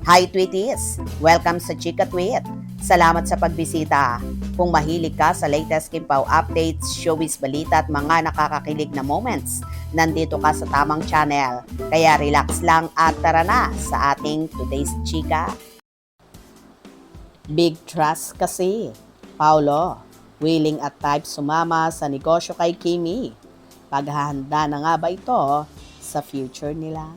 Hi Tweeties! Welcome sa Chika Tweet. Salamat sa pagbisita. Kung mahilig ka sa latest Kimpaw updates, showbiz balita at mga nakakakilig na moments, nandito ka sa tamang channel. Kaya relax lang at tara na sa ating today's Chika. Big trust kasi. Paulo, willing at type sumama sa negosyo kay Kimi. Paghahanda na nga ba ito sa future nila?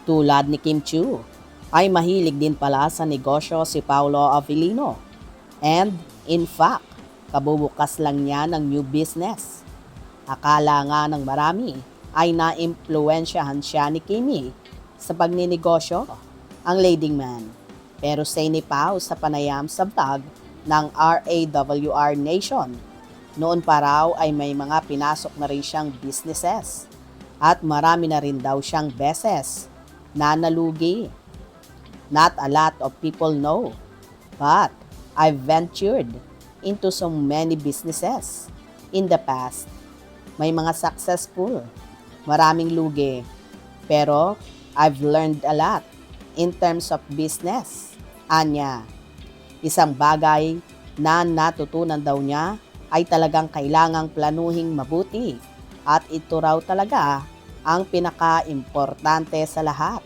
Tulad ni Kim Chiu, ay mahilig din pala sa negosyo si Paulo Avellino. And, in fact, kabubukas lang niya ng new business. Akala nga ng marami ay na-impluensyahan siya ni Kimi sa pagninegosyo, ang leading man. Pero say ni Pao sa panayam sa vlog ng RAWR Nation, noon pa raw ay may mga pinasok na rin siyang businesses at marami na rin daw siyang beses na nalugi. Not a lot of people know, but I've ventured into so many businesses in the past. May mga successful, maraming lugi, pero I've learned a lot in terms of business. Anya, isang bagay na natutunan daw niya ay talagang kailangang planuhing mabuti at ito raw talaga ang pinaka-importante sa lahat.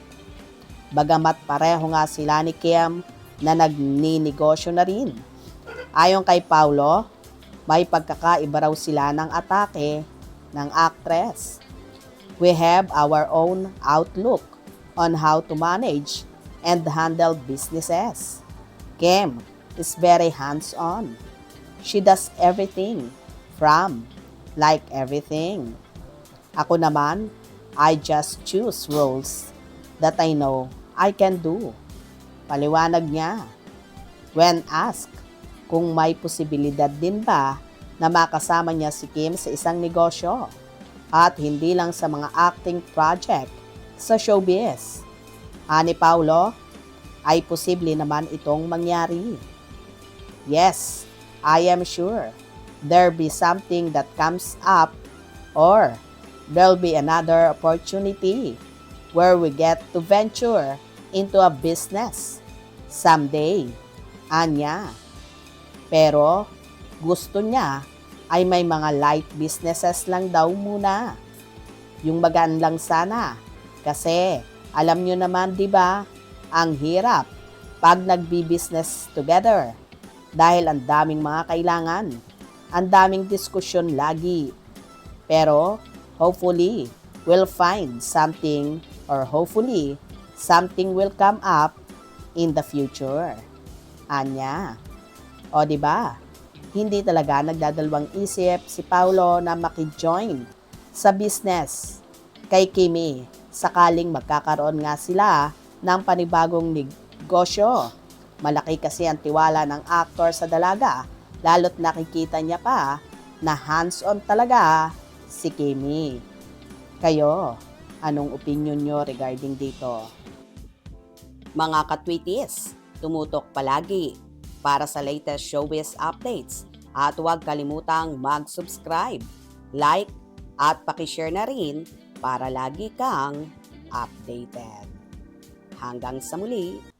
Bagamat pareho nga sila ni Kim na nagninegosyo na rin. Ayon kay Paulo, may pagkakaiba raw sila ng atake ng actress. We have our own outlook on how to manage and handle businesses. Kim is very hands-on. She does everything from like everything. Ako naman, I just choose roles that I know I can do. Paliwanag niya. When asked kung may posibilidad din ba na makasama niya si Kim sa isang negosyo at hindi lang sa mga acting project sa showbiz. Ani Paulo, ay posible naman itong mangyari. Yes, I am sure there be something that comes up or there'll be another opportunity where we get to venture into a business someday. Anya. Pero gusto niya ay may mga light businesses lang daw muna. Yung magaan lang sana. Kasi alam nyo naman 'di ba, ang hirap pag nagbi-business together. Dahil ang daming mga kailangan, ang daming diskusyon lagi. Pero hopefully, we'll find something or hopefully, something will come up in the future. Anya. O di ba? Hindi talaga nagdadalawang isip si Paulo na maki-join sa business kay Kimi sakaling magkakaroon nga sila ng panibagong negosyo. Malaki kasi ang tiwala ng aktor sa dalaga, lalo't nakikita niya pa na hands-on talaga si Kimi. Kayo, anong opinion nyo regarding dito? Mga katwitis, tumutok palagi para sa latest showbiz updates at huwag kalimutang mag-subscribe, like at pakishare na rin para lagi kang updated. Hanggang sa muli!